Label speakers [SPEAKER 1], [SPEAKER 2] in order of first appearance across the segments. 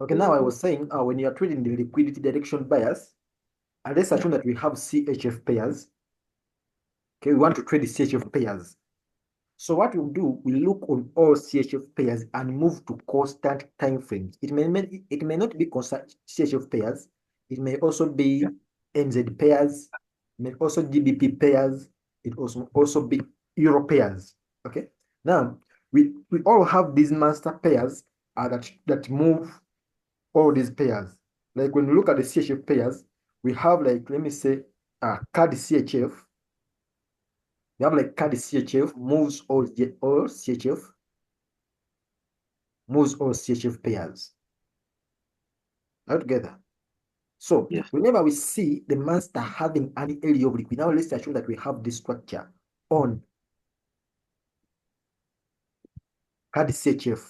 [SPEAKER 1] Okay, now I was saying when you are trading the liquidity direction bias, and let's assume that we have CHF pairs. Okay, we want to trade the CHF pairs. So what we'll do, we look on all CHF pairs and move to constant time frames. It may not be constant CHF pairs. It may also be NZ pairs. It may also GBP pairs. It also be Euro pairs. Okay. Now we all have these master pairs that move all these pairs. Like when we look at the CHF pairs, we have like let me say CAD CHF. We have like CAD CHF moves all CHF moves all CHF pairs altogether. So whenever we see the master having an area of liquidity, now let's assume that we have this structure on CAD CHF.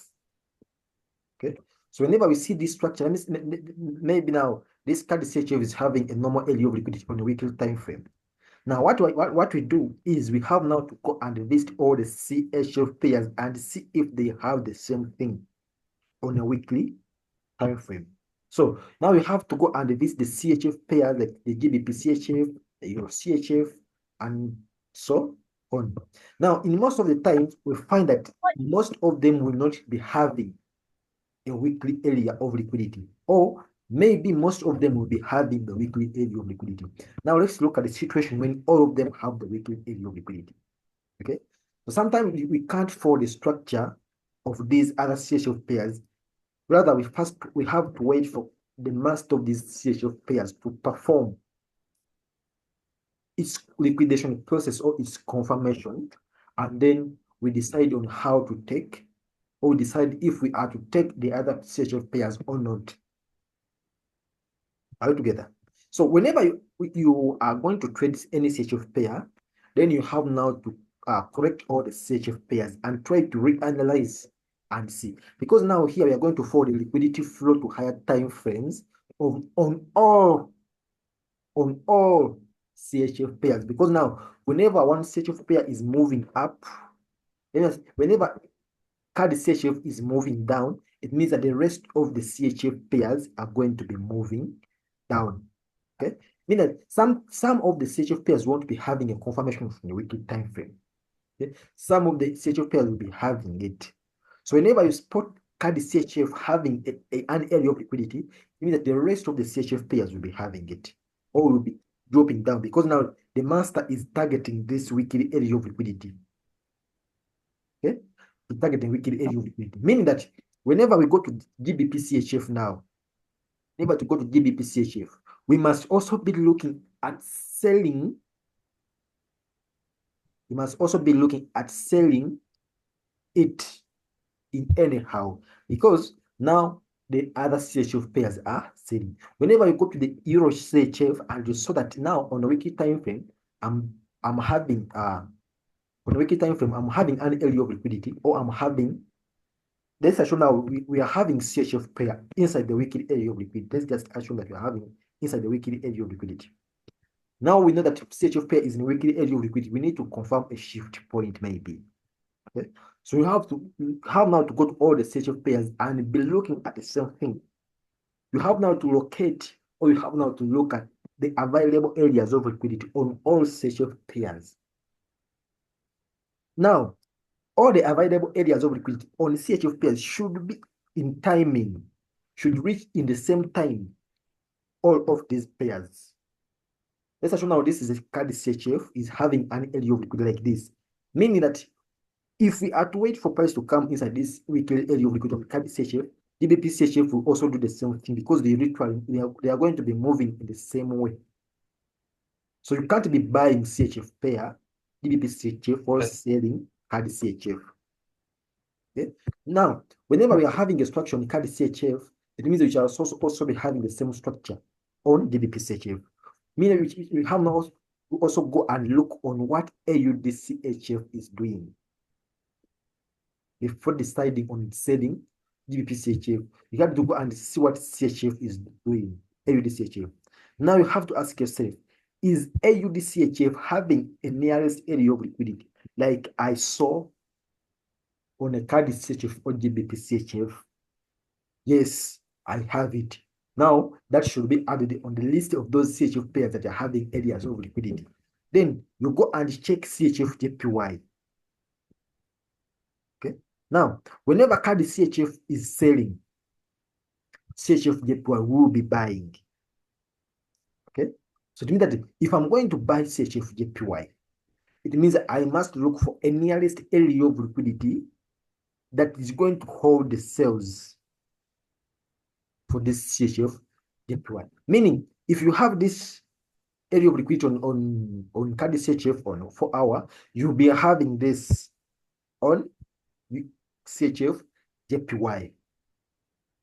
[SPEAKER 1] Okay. So whenever we see this structure, maybe now this CAD CHF is having a normal area of liquidity on a weekly time frame. Now, what we do is we have now to go and list all the CHF pairs and see if they have the same thing on a weekly time frame. So now we have to go and visit the CHF pair, like the GBP CHF, the Euro CHF, and so on. Now, in most of the times, we find that most of them will not be having a weekly area of liquidity, or maybe most of them will be having the weekly area of liquidity. Now, let's look at the situation when all of them have the weekly area of liquidity. Okay, so sometimes we can't follow the structure of these other CHF pairs. Rather, we have to wait for the master of these CHF pairs to perform its liquidation process or its confirmation, and then we decide on how to take, or decide if we are to take the other CHF pairs or not. Are we together? So whenever you are going to trade any CHF pair, then you have now to correct all the CHF pairs and try to reanalyze and see. Because now here we are going to follow the liquidity flow to higher time frames on all CHF pairs. Because now whenever one CHF pair is moving up, whenever CAD CHF is moving down, it means that the rest of the CHF pairs are going to be moving down. Okay, meaning that some of the CHF pairs won't be having a confirmation from the weekly time frame. Okay, some of the CHF pairs will be having it. So whenever you spot CAD CHF having an area of liquidity, it means that the rest of the CHF pairs will be having it, or will be dropping down, because now the master is targeting this weekly area of liquidity. Okay, it's targeting weekly area of liquidity, meaning that whenever we go to GBP CHF now, whenever to go to GBP CHF, we must also be looking at selling. We must also be looking at selling it in anyhow, because now the other CHF pairs are selling. Whenever you go to the Euro CHF and you saw that now on a weekly time frame, I'm having on a weekly time frame, I'm having an area of liquidity, or I'm having, let's assume now we are having CHF pair inside the weekly area of liquidity. Let's just assume that we are having inside the weekly area of liquidity. Now we know that CHF pair is in weekly area of liquidity. We need to confirm a shift point maybe. Okay, so we have now to go to all the CHF pairs and be looking at the same thing. You have now to locate, or you have now to look at the available areas of liquidity on all CHF pairs. Now, all the available areas of liquidity on CHF pairs should be in timing, should reach in the same time all of these pairs. Let's assume now this is a CAD CHF is having an area of liquidity like this, meaning that if we are to wait for price to come inside this weekly area of liquidity of CAD CHF, GBP CHF will also do the same thing, because they are going to be moving in the same way. So you can't be buying CHF pair, GBP CHF, or selling CAD CHF. Okay? Now, whenever we are having a structure on CAD CHF, it means we shall also be having the same structure on GBP CHF. Meaning we have now to also go and look on what AUD CHF is doing before deciding on selling GBP CHF. You have to go and see what CHF is doing, AUD CHF. Now you have to ask yourself, is AUD CHF having a nearest area of liquidity like I saw on a CAD CHF or GBP CHF? Yes, I have it. Now, that should be added on the list of those CHF pairs that are having areas of liquidity. Then you go and check CHF JPY. Okay. Now, whenever card CHF is selling, CHF JPY will be buying. Okay. So it means that if I'm going to buy CHF JPY, it means that I must look for a nearest area of liquidity that is going to hold the sales for this CHF JPY. Meaning, if you have this area of liquidity on card CHF on 4 hour, you'll be having this on CHF JPY.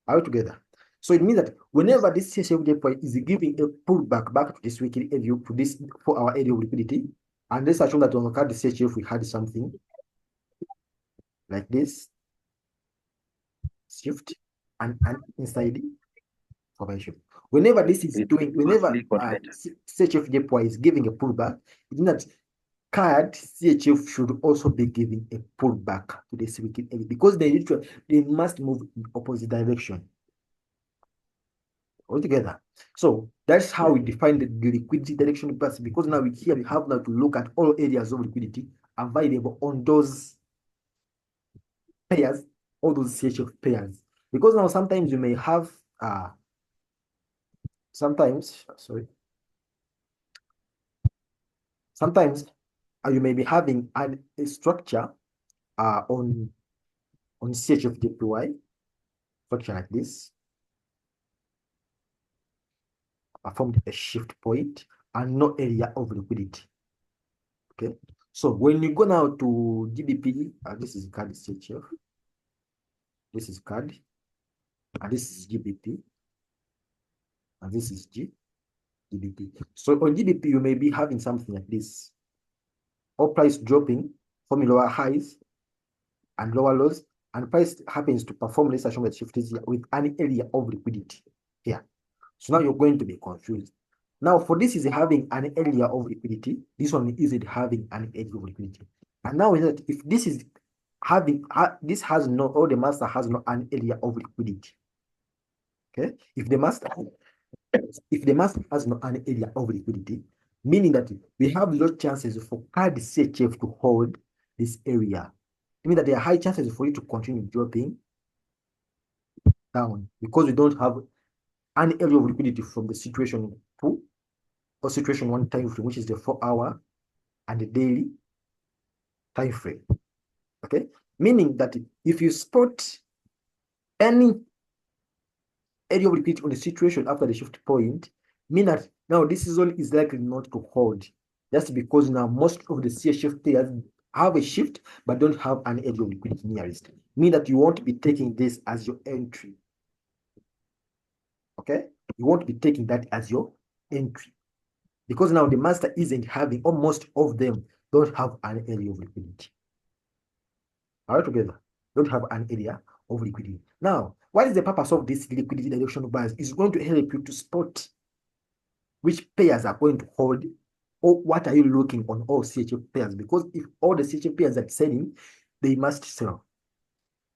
[SPEAKER 1] Are we together? So it means that whenever this CHF JPY is giving a pullback back to this weekly area, to this 4 hour area of liquidity, and let's assume that on the card CHF we had something like this shift and inside formation. Whenever this is doing, whenever CHF JPY is giving a pullback, it means that card CHF should also be giving a pullback to this weekly area because they must move in opposite direction. All together. So that's how we define the liquidity direction path, because now we have now to look at all areas of liquidity available on those pairs, all those CHF pairs. Because now sometimes you may have sometimes you may be having a structure on CHF JPY, structure like this, formed a shift point and no area of liquidity. Okay, so when you go now to GBP, this is card CHF, this is card, and this is GBP, and this is GBP. So on GBP, you may be having something like this: all price dropping, forming lower highs and lower lows, and price happens to perform less assume that shift is here with an area of liquidity here. So now you're going to be confused. Now, for this is having an area of liquidity, this one is it having an area of liquidity. And now that if this is having, this has no, or the master has no an area of liquidity. Okay, if the master has no an area of liquidity, meaning that we have low chances for card CHF to hold this area. I mean that there are high chances for it to continue dropping down because we don't have an area of liquidity from the situation 2 or situation 1 time frame, which is the 4 hour and the daily time frame. Okay, meaning that if you spot any area of liquidity on the situation after the shift point, mean that now this zone is likely not to hold. That's because now most of the CHF players have a shift but don't have an area of liquidity nearest. Mean that you won't be taking this as your entry. Okay, you won't be taking that as your entry because now the master isn't having, or most of them don't have an area of liquidity. All right, together, don't have an area of liquidity. Now, what is the purpose of this liquidity direction bias? It's going to help you to spot which pairs are going to hold, or what are you looking on all CHF pairs, because if all the CHF pairs are selling, they must sell.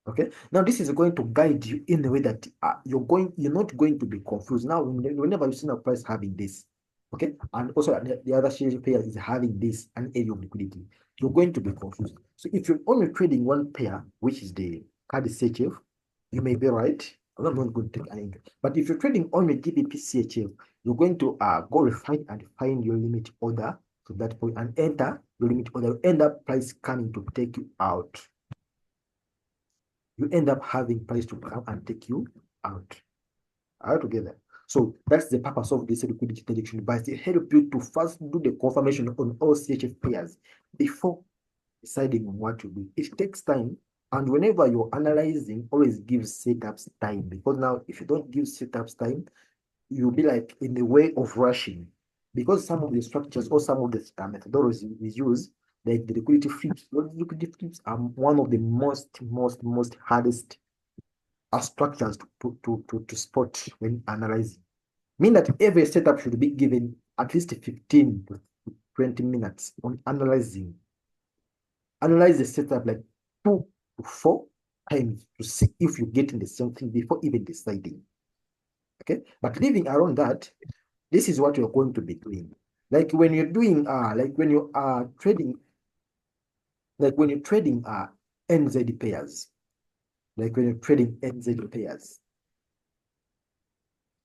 [SPEAKER 1] Okay, now this is going to guide you in the way that you're not going to be confused. Now, whenever you see a price having this, okay, and also the other CHF pair is having this, an area of liquidity, you're going to be confused. So if you're only trading one pair, which is the card CHF, you may be right. I'm not going to take an angle. But if you're trading only GBP CHF, you're going to go refine and find your limit order to that point and enter your limit order. You end up price coming to take you out. You end up having price to come and take you out. All right, together. So that's the purpose of this liquidity direction bias. It help you to first do the confirmation on all CHF pairs before deciding on what to do. It takes time, and whenever you're analyzing, always give setups time, because now if you don't give setups time, you'll be like in the way of rushing, because some of the structures or some of the methodologies we use, like the liquidity flips, those liquidity flips are one of the most hardest structures to spot when analyzing. Mean that every setup should be given at least 15 to 20 minutes on analyzing. Analyze the setup like 2 to 4 times to see if you're getting the same thing before even deciding. Okay, but leaving around that, this is what you're going to be doing. Like when you're doing like when you are trading, like when you're trading NZ pairs, like when you're trading NZ pairs,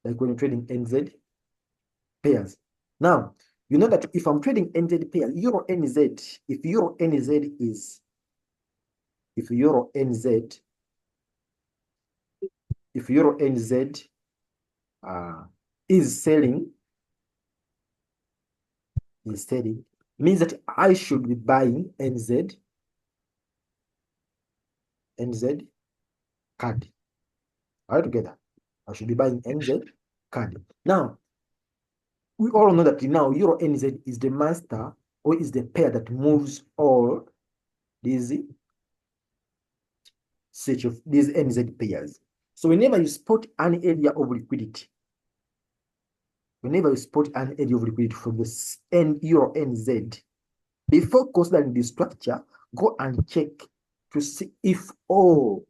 [SPEAKER 1] like when you're trading NZ pairs. Now, you know that if I'm trading NZ pairs, Euro NZ, if Euro NZ is, if Euro NZ, if Euro NZ is selling, means that I should be buying NZ card. All together, I should be buying NZ card. Now, we all know that now Euro NZ is the master or is the pair that moves all these these NZ pairs. So whenever you spot an area of liquidity, from the Euro NZ, before considering the structure, go and check to see if all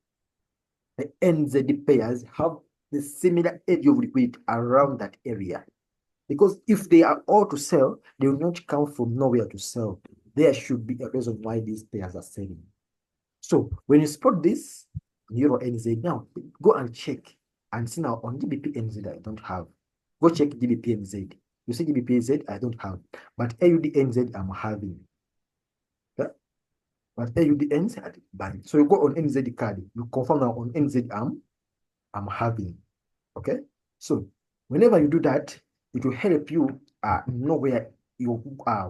[SPEAKER 1] the NZ pairs have the similar area of liquidity around that area. Because if they are all to sell, they will not come from nowhere to sell. There should be a reason why these pairs are selling. So when you spot this Euro NZ, now go and check and see now on GBP NZ I don't have. Go check GBP NZ. You see GBP NZ I don't have, but AUD NZ I'm having. Yeah? But AUD NZ buying. So you go on NZ card, you confirm now on NZ I'm having. Okay, so whenever you do that, it will help you know where you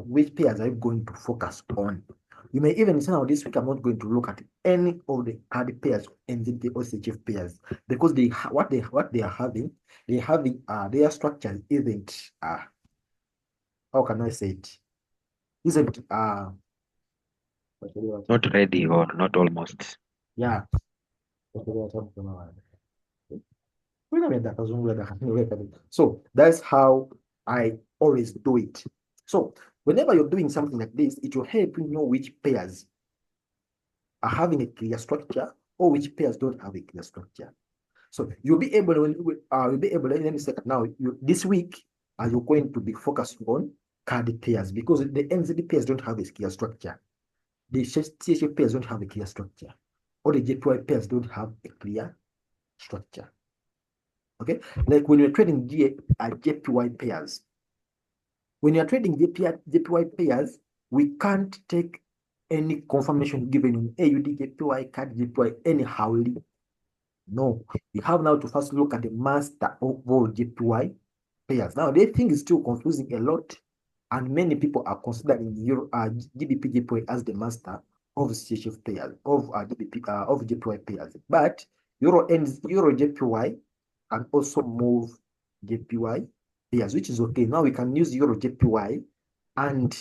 [SPEAKER 1] which pairs are you going to focus on. You may even say now this week I'm not going to look at any of the card pairs and the OCHF pairs because what they are having, their structure isn't how can I say it? Isn't
[SPEAKER 2] Not ready or not almost.
[SPEAKER 1] yeah. So that's how I always do it. So whenever you're doing something like this, it will help you know which pairs are having a clear structure or which pairs don't have a clear structure. So you'll be able to, let me say now, this week, you're going to be focused on card pairs because the NZD pairs don't have a clear structure. The CHF pairs don't have a clear structure. Or the JPY pairs don't have a clear structure. Okay, like when you're trading JPY pairs, when you're trading JPY pairs, we can't take any confirmation given on AUD JPY card JPY anyhow. No, we have now to first look at the master of all JPY pairs. Now, they think it's still confusing a lot, and many people are considering GBP JPY as the master of CHF pairs, of JPY pairs. But Euro JPY can also move JPY pairs, which is okay. Now we can use Euro JPY and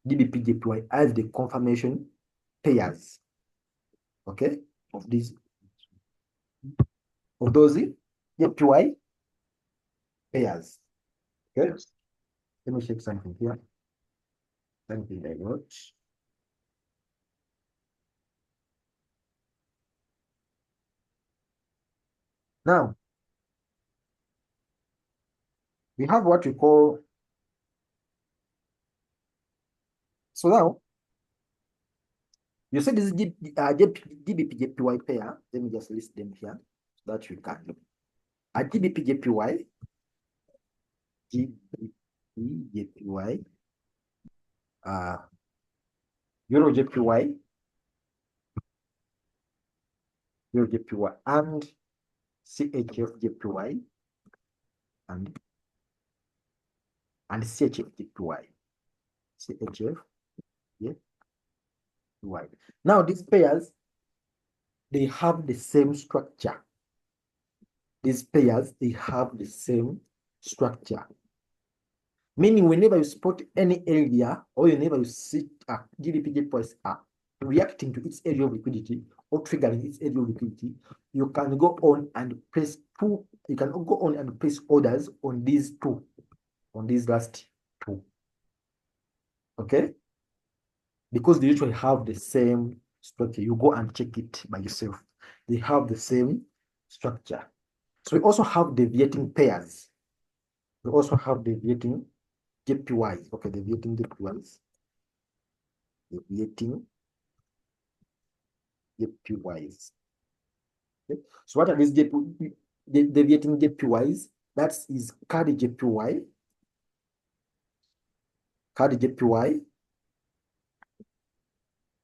[SPEAKER 1] GBP JPY as the confirmation pairs, okay, of those JPY pairs. Okay,
[SPEAKER 2] Yes.
[SPEAKER 1] let me check something here. Something I wrote. Now we have what we call. So now you said this is GBP JPY pair. Let me just list them here so that you can look. A GBP JPY, GBP JPY, Euro JPY, Euro JPY, and CHF JPY, and CHF JPY, CHF JPY. Now these pairs, they have the same structure. These pairs, they have the same structure. Meaning whenever you spot any area or whenever you see GDP points are reacting to its area of liquidity or triggering its area of liquidity, you can go on and place orders on these last two. Okay? Because they usually have the same structure. You go and check it by yourself. They have the same structure. So we also have deviating pairs. We also have deviating JPYs. Okay, deviating JPYs. Deviating JPYs. Okay. So what are these deviating JPYs? That is CAD JPY, CAD JPY,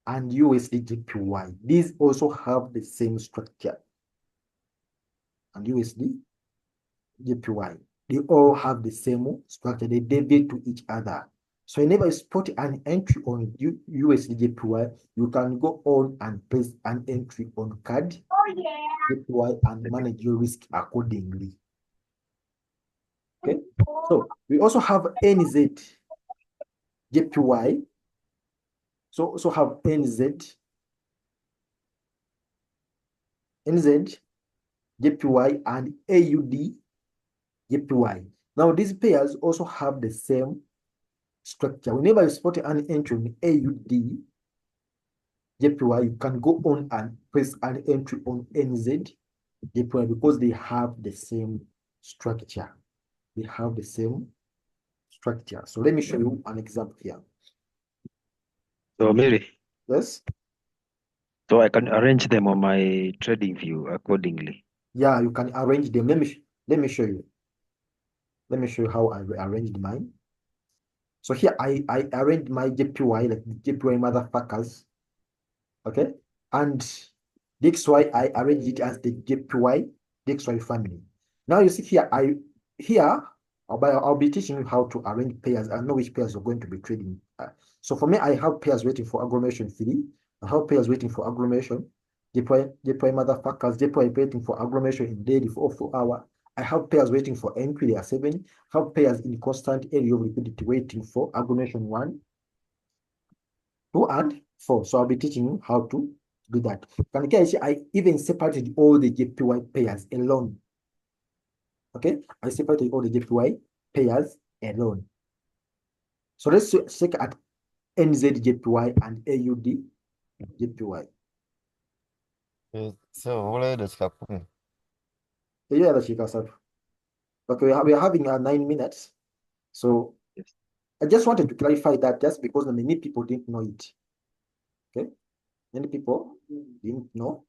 [SPEAKER 1] and USD JPY. These also have the same structure. And USD JPY, they all have the same structure. They deviate to each other. So whenever you spot an entry on USD JPY, you can go on and place an entry on CAD JPY and manage your risk accordingly. Okay. So we also have NZ JPY. So also have NZ JPY and AUD JPY. Now these pairs also have the same structure. Whenever you spot an entry on AUD JPY, you can go on and place an entry on NZ JPY because they have the same structure. They have the same structure. So let me show you an example here.
[SPEAKER 2] So Miri,
[SPEAKER 1] Yes.
[SPEAKER 2] so I can arrange them on my trading view accordingly.
[SPEAKER 1] Yeah, you can arrange them. Let me show you. Let me show you how I arranged mine. So here I arranged my JPY like JPY motherfuckers. Okay, and that's why I arranged it as the JPY DXY family. Now you see here I'll be teaching you how to arrange pairs. I know which pairs you're going to be trading. So for me, I have pairs waiting for agglomeration 3. I have pairs waiting for agglomeration. JPY motherfuckers, JPY waiting for agglomeration in daily for 4 hour. I have pairs waiting for entry, they are 7. I have pairs in constant area of liquidity waiting for agglomeration 1, 2, and 4. So I'll be teaching you how to do that. Can you see I even separated all the JPY pairs alone. Okay, I separated all the JPY pairs alone. So let's check at NZ JPY and AUD JPY.
[SPEAKER 3] So what is happening?
[SPEAKER 1] Yeah, that's okay, we are having 9 minutes. So
[SPEAKER 2] Yes.
[SPEAKER 1] I just wanted to clarify that just because many people didn't know it. Okay, many people didn't know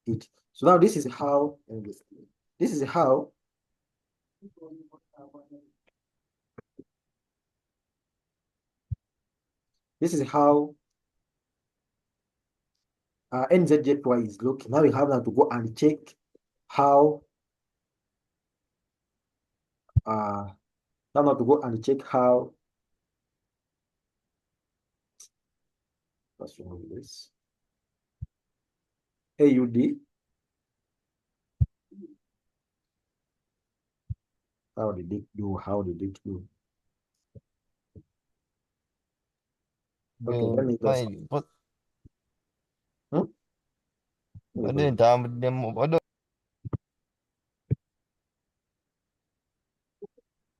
[SPEAKER 1] it. So now this is how this is how NZJPY is looking. Now we have now to go and check how now to go and check how what's wrong with this AUD. How did it do? How did it do? Okay, let me just hmm?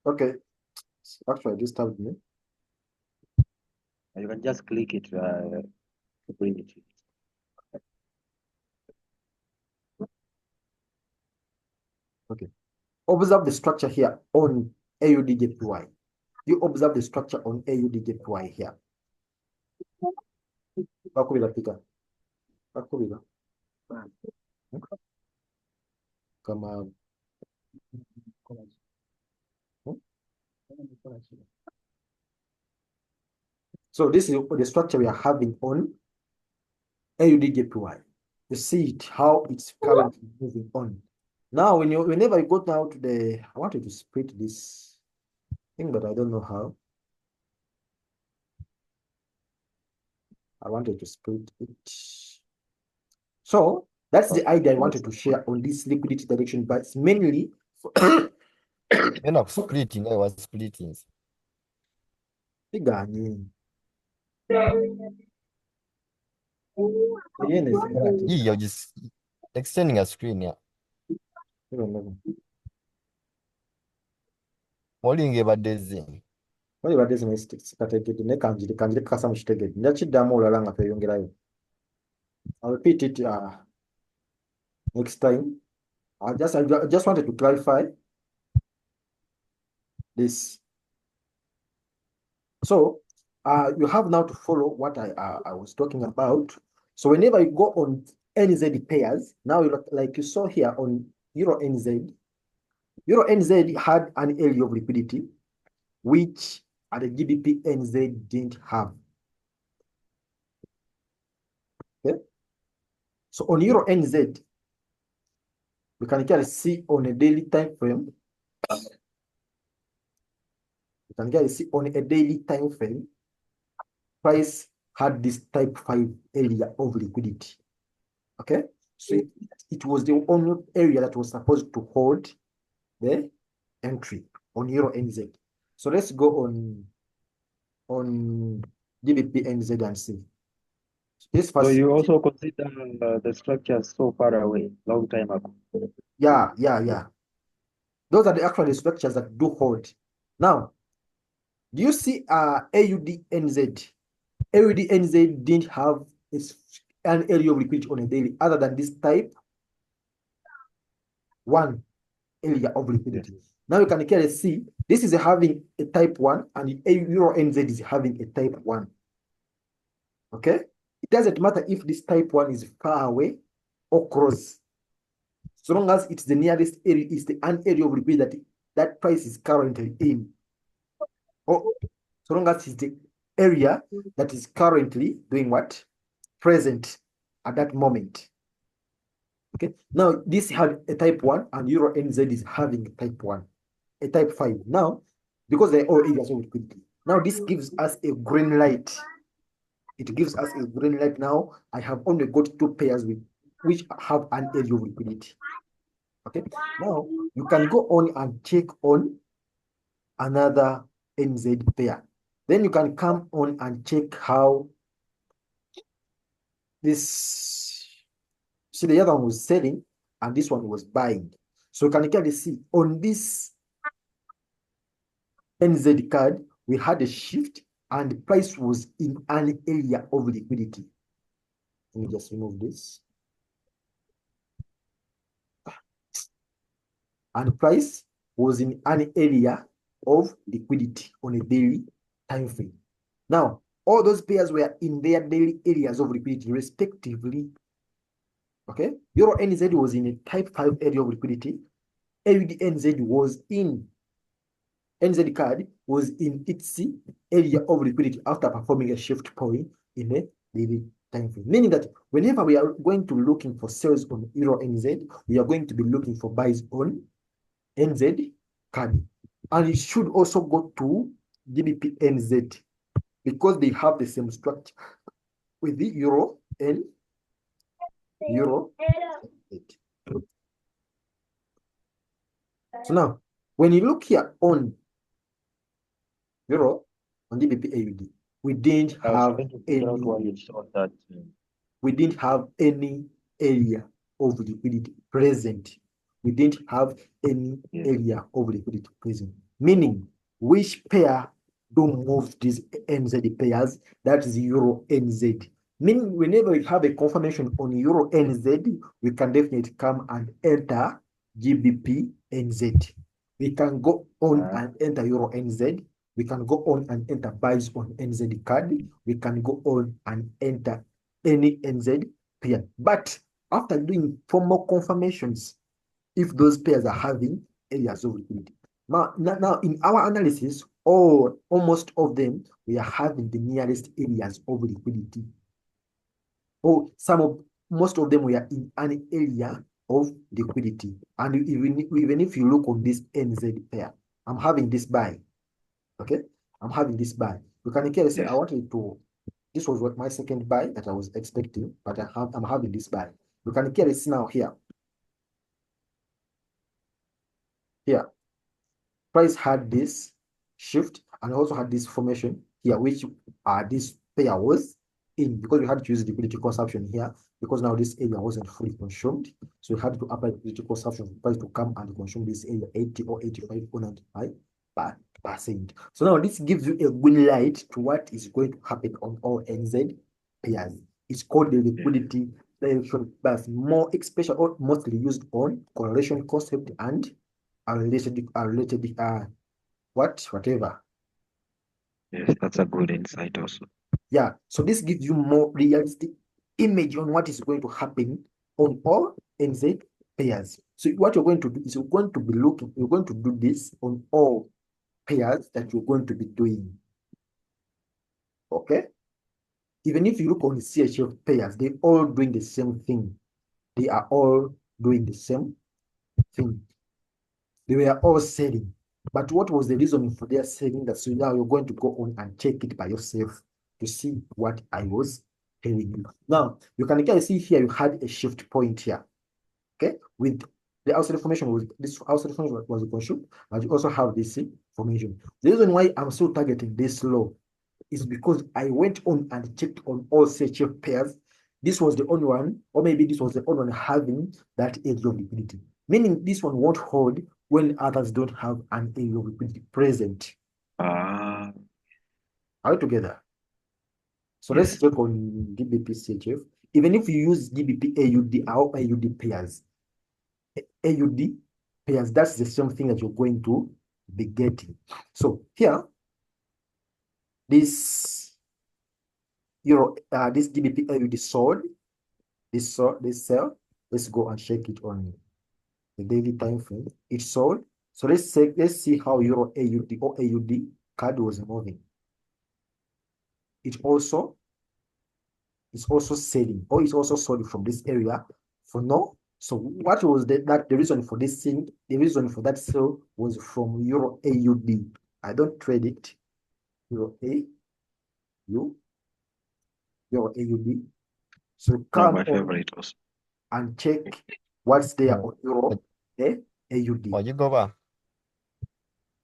[SPEAKER 1] Okay, actually this tabbed me.
[SPEAKER 2] You can just click it to bring it.
[SPEAKER 1] Okay, observe the structure here on AUD JPY. You observe the structure on AUD JPY here. Bakubira Peter. Bakubira. Come on. So this is the structure we are having on AUD JPY. You see it, how it's currently moving on. Now, whenever you go down to I wanted to split this thing, but I don't know how. I wanted to split it. So that's the idea I wanted to share on this liquidity direction, but it's mainly for
[SPEAKER 3] You're not splitting, I was splitting. You're just extending a screen, yeah. What do you give a design?
[SPEAKER 1] Wali badde zimekategedde naye kanjire kasa mukitegedde ndakiddamu olala nga tweyongerayo. I'll repeat it next time I just wanted to clarify this. So you have now to follow what I was talking about. So whenever you go on NZ pairs, now like you saw here on Euro NZ had an area of liquidity, which at the GBP NZ didn't have. Okay. So on Euro NZ, we can clearly see on a daily time frame. You can clearly see on a daily time frame, price had this type 5 area of liquidity. Okay, so it was the only area that was supposed to hold the entry on Euro NZ. So let's go on GBP NZ and see. This
[SPEAKER 2] So
[SPEAKER 1] first,
[SPEAKER 2] you also consider the structure so far away, long time ago.
[SPEAKER 1] yeah. Those are the actual structures that do hold. Now, do you see AUD NZ? AUD NZ didn't have an area of liquidity on a daily other than this type 1 area of liquidity.
[SPEAKER 2] Yes.
[SPEAKER 1] Now you can clearly see this is having a type 1 and Euro NZ is having a type 1. Okay? It doesn't matter if this type 1 is far away or close. So long as it's the nearest area, it's an area of liquidity that price is currently in. Or so long as it's the area that is currently doing what? Present at that moment. Okay. Now this had a type 1 and Euro NZ is having a type 1, a type 5. Now, because they're all areas of liquidity, now this gives us a green light. It gives us a green light. Now I have only got 2 pairs which have an area of liquidity. Okay. Now you can go on and check on another NZ pair. Then you can come on and check how this, see, the other one was selling and this one was buying. So you can clearly see on this NZ card, we had a shift and the price was in an area of liquidity. Let me just remove this. And price was in an area of liquidity on a daily time frame. Now, all those pairs were in their daily areas of liquidity respectively. Okay, Euro NZ was in a type 5 area of liquidity. AUD NZ was in NZ card was in its area of liquidity after performing a shift point in a daily time frame. Meaning that whenever we are going to be looking for sales on Euro NZ, we are going to be looking for buys on NZ card. And it should also go to GBP NZ because they have the same structure with the Euro and Euro. So now, when you look here on Euro, on GBP AUD, we didn't
[SPEAKER 2] I was
[SPEAKER 1] have
[SPEAKER 2] trying to figure out why
[SPEAKER 1] any,
[SPEAKER 2] you saw that.
[SPEAKER 1] we didn't have any area of liquidity present. We didn't have any
[SPEAKER 2] Yes.
[SPEAKER 1] area of liquidity present. Meaning, which pair don't move these NZ pairs? That is Euro NZ. Meaning, whenever we have a confirmation on Euro NZ, we can definitely come and enter GBP NZ. We can go on and enter Euro NZ. We can go on and enter buys on NZ card. We can go on and enter any NZ pair. But after doing formal confirmations, if those pairs are having areas of liquidity. Now in our analysis, almost of them, we are having the nearest areas of liquidity. Most of them were in an area of liquidity. And even if you look on this NZ pair, I'm having this buy. Okay, I'm having this buy. You can clearly say,
[SPEAKER 2] Yes.
[SPEAKER 1] I wanted to, this was what my second buy that I was expecting, but I'm having this buy. You can clearly see now here. Here, price had this shift and also had this formation here, which this pair was in because we had to use liquidity consumption here because now this area wasn't fully consumed. So we had to apply liquidity consumption for price to come and consume this area 80 or 85 or 95%. So now this gives you a green light to what is going to happen on all NZ pairs. It's called the liquidity direction bias, more especially or mostly used on correlation concept and related whatever.
[SPEAKER 2] Yes, that's a good insight also.
[SPEAKER 1] Yeah, so this gives you more realistic image on what is going to happen on all NZ pairs. So what you're going to do is you're going to do this on all pairs that you're going to be doing. Okay? Even if you look on the CHF pairs, they're all doing the same thing. They are all doing the same thing. They were all selling. But what was the reason for their selling? That so now you're going to go on and check it by yourself to see what I was telling you. Now, you can again see here you had a shift point here. Okay, with the outside formation was this outside formation was a consumed, but you also have this formation. The reason why I'm still targeting this low is because I went on and checked on all CHF pairs. This was the only one, or maybe this was the only one having that area of liquidity. Meaning this one won't hold when others don't have an area of liquidity present.
[SPEAKER 2] Ah,
[SPEAKER 1] Are we together? So
[SPEAKER 2] yes.
[SPEAKER 1] let's check on GBP CHF. Even if you use GBP AUD or AUD pairs, AUD pairs, that's the same thing that you're going to be getting. So here, this euro, this GBP AUD sold, this sell. Let's go and check it on the daily time frame. It sold. So let's see how euro AUD or AUD card was moving. It also is also selling, or it's also sold from this area for now. So what was the reason for this thing? The reason for that sale was from euro AUD. I don't trade it. Euro euro AUD. So
[SPEAKER 2] One of
[SPEAKER 1] come
[SPEAKER 2] my
[SPEAKER 1] on
[SPEAKER 2] favorite also.
[SPEAKER 1] and check what's there
[SPEAKER 3] Mm.
[SPEAKER 1] on euro AUD.
[SPEAKER 3] Oh, you go ba?